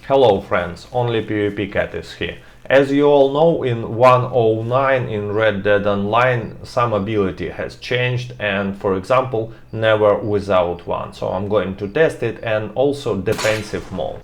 Hello friends, only PvP Cat is here. As you all know, in 109 in Red Dead Online some ability has changed, and for example never without one. So I'm going to test it, and also defensive mode.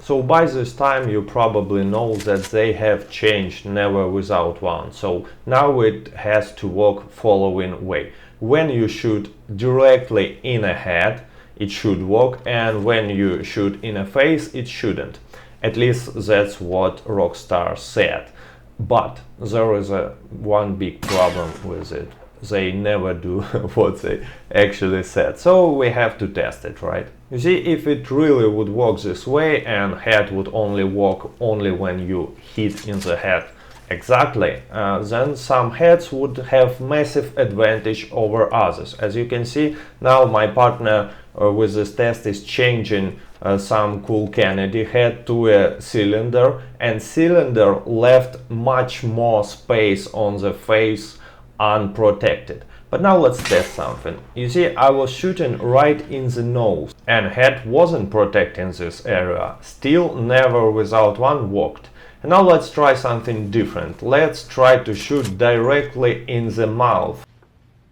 So by this time you probably know that they have changed never without one. So now it has to work following way. When you shoot directly in a head, it should work, and when you shoot in a face, it shouldn't. At least that's what Rockstar said. But there is one big problem with it. They never do what they actually said. So we have to test it, right? You see, if it really would work this way and head would only work only when you hit in the head exactly, then some heads would have massive advantage over others. As you can see, now my partner with this test is changing some cool Kennedy head to a cylinder, and cylinder left much more space on the face unprotected. But now let's test something. You see, I was shooting right in the nose and head wasn't protecting this area. Still never without one worked. And now let's try something different. Let's try to shoot directly in the mouth.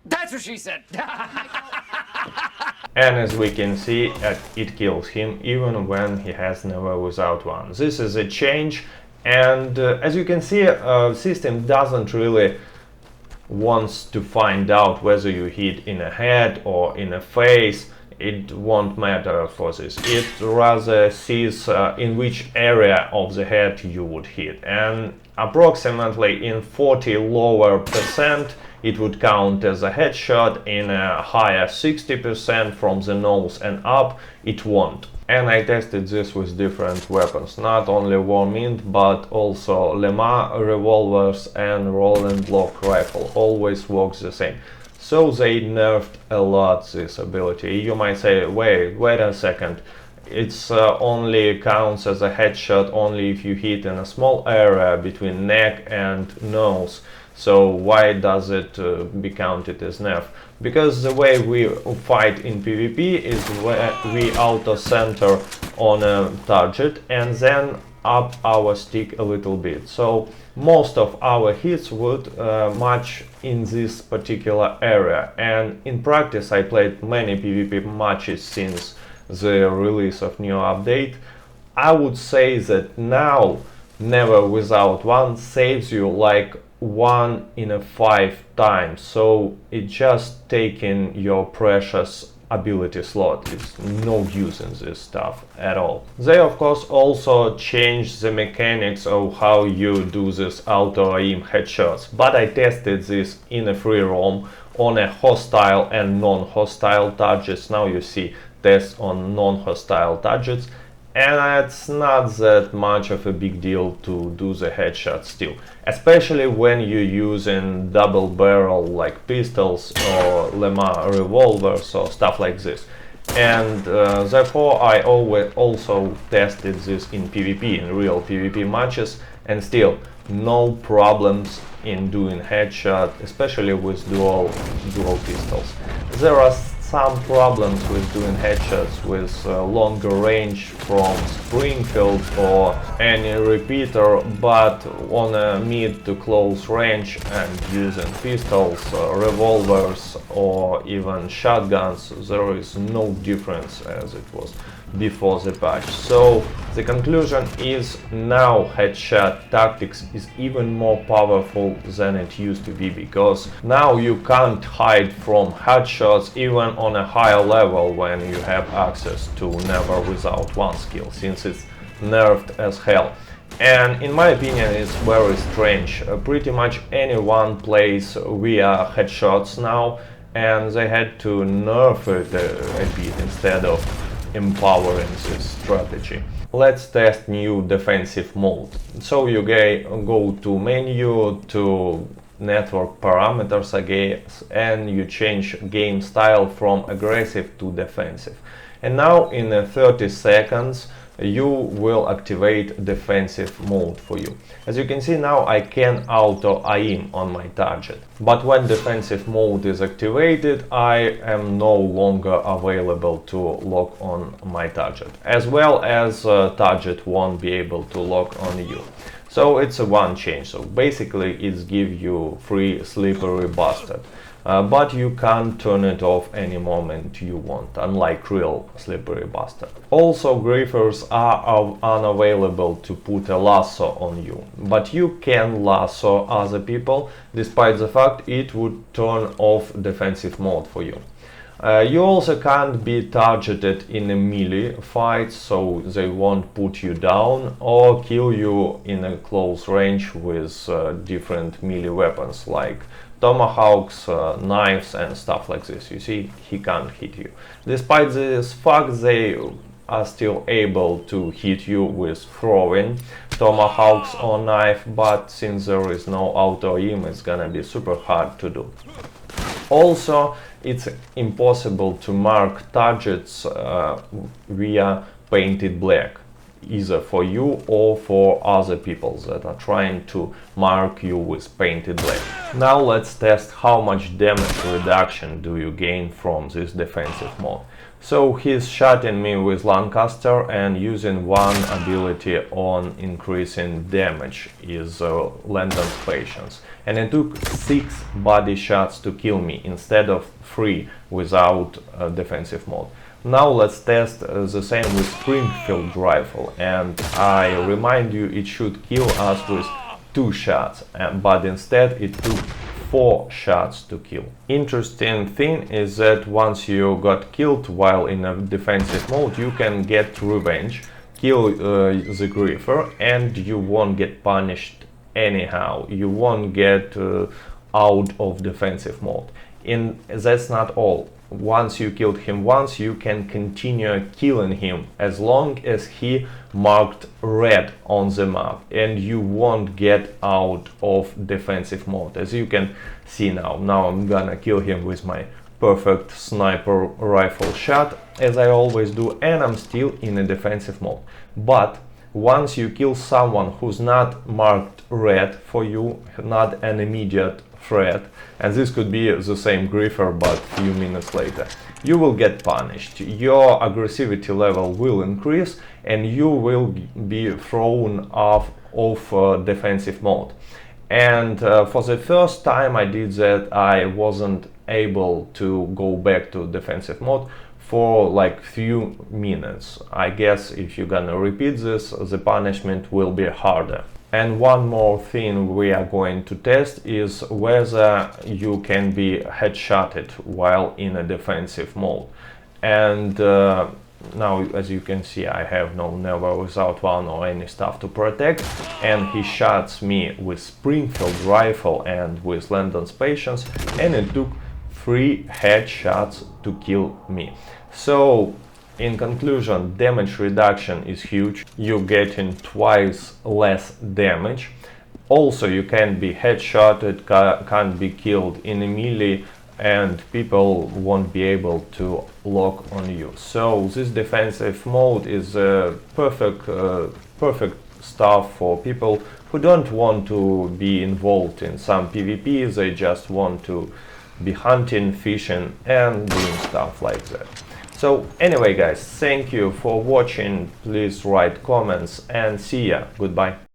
That's what she said. And as we can see, it kills him even when he has never without one. This is a change, and as you can see, system doesn't really wants to find out whether you hit in a head or in a face. It won't matter for this. It rather sees in which area of the head you would hit, and approximately in 40 lower percent it would count as a headshot. In a higher 60% from the nose and up, it won't. And I tested this with different weapons, not only Warmint but also Lema revolvers and Roland Block rifle. Always works the same. So they nerfed a lot this ability. You might say, wait a second, it's only counts as a headshot only if you hit in a small area between neck and nose. So why does it be counted as nerf? Because the way we fight in PvP is where we auto-center on a target and then up our stick a little bit. So most of our hits would match in this particular area. And in practice I played many PvP matches since the release of new update. I would say that now never without one saves you like 1 in 5 times, so it just taking your precious ability slot. It's no use in this stuff at all. They of course also changed the mechanics of how you do this auto-aim headshots, but I tested this in a free roam on a hostile and non-hostile targets. Now you see tests on non-hostile targets, and it's not that much of a big deal to do the headshot still, especially when you're using double barrel like pistols or Lema revolvers or stuff like this. And therefore I always also tested this in PvP, in real PvP matches, and still no problems in doing headshot, especially with dual pistols. There are some problems with doing headshots with longer range from Springfield or any repeater, but on a mid to close range and using pistols, revolvers or even shotguns, there is no difference as it was before the patch. So the conclusion is now headshot tactics is even more powerful than it used to be, because now you can't hide from headshots even on a higher level when you have access to never without one skill, since it's nerfed as hell. And in my opinion it's very strange. Pretty much anyone plays via headshots now, and they had to nerf it a bit instead of empowering this strategy. Let's test new defensive mode. So you go to menu, to network parameters again, and you change game style from aggressive to defensive. And now in 30 seconds you will activate defensive mode for you. As you can see now, I can auto-aim on my target, but when defensive mode is activated, I am no longer available to lock on my target, as well as target won't be able to lock on you. So it's a one change. So basically it's give you free slippery bastard. But you can't turn it off any moment you want, unlike real slippery bastard. Also, griefers are unavailable to put a lasso on you, but you can lasso other people, despite the fact it would turn off defensive mode for you. You also can't be targeted in a melee fight, so they won't put you down or kill you in a close range with different melee weapons like tomahawks, knives and stuff like this. You see, he can't hit you. Despite this fact, they are still able to hit you with throwing tomahawks or knife, but since there is no auto-aim, it's gonna be super hard to do. Also, it's impossible to mark targets via painted black, either for you or for other people that are trying to mark you with painted black. Now let's test how much damage reduction do you gain from this defensive mode. So he's shooting me with Lancaster and using one ability on increasing damage is Landon's Patience. And it took 6 body shots to kill me instead of 3 without defensive mode. Now let's test the same with Springfield rifle, and I remind you it should kill us with 2 shots, but instead it took 4 shots to kill. Interesting thing is that once you got killed while in a defensive mode, you can get revenge, kill the griefer, and you won't get punished anyhow. You won't get out of defensive mode. And that's not all. Once you killed him once, you can continue killing him as long as he marked red on the map, and you won't get out of defensive mode. As you can see now I'm gonna kill him with my perfect sniper rifle shot, as I always do, and I'm still in a defensive mode. But once you kill someone who's not marked red for you, not an immediate threat, and this could be the same griefer but a few minutes later, you will get punished. Your aggressivity level will increase and you will be thrown off of defensive mode. And for the first time I did that, I wasn't able to go back to defensive mode for like few minutes. I guess if you're gonna repeat this, the punishment will be harder. And one more thing we are going to test is whether you can be headshotted while in a defensive mode. And now, as you can see, I have no Never Without One or any stuff to protect, and he shots me with Springfield rifle and with Landon's Patience, and it took 3 headshots to kill me. So in conclusion, damage reduction is huge. You're getting twice less damage. Also, you can be headshotted, can't be killed in a melee, and people won't be able to lock on you. So this defensive mode is perfect stuff for people who don't want to be involved in some PvP. They just want to be hunting, fishing, and doing stuff like that. So anyway guys, thank you for watching, please write comments and see ya, goodbye.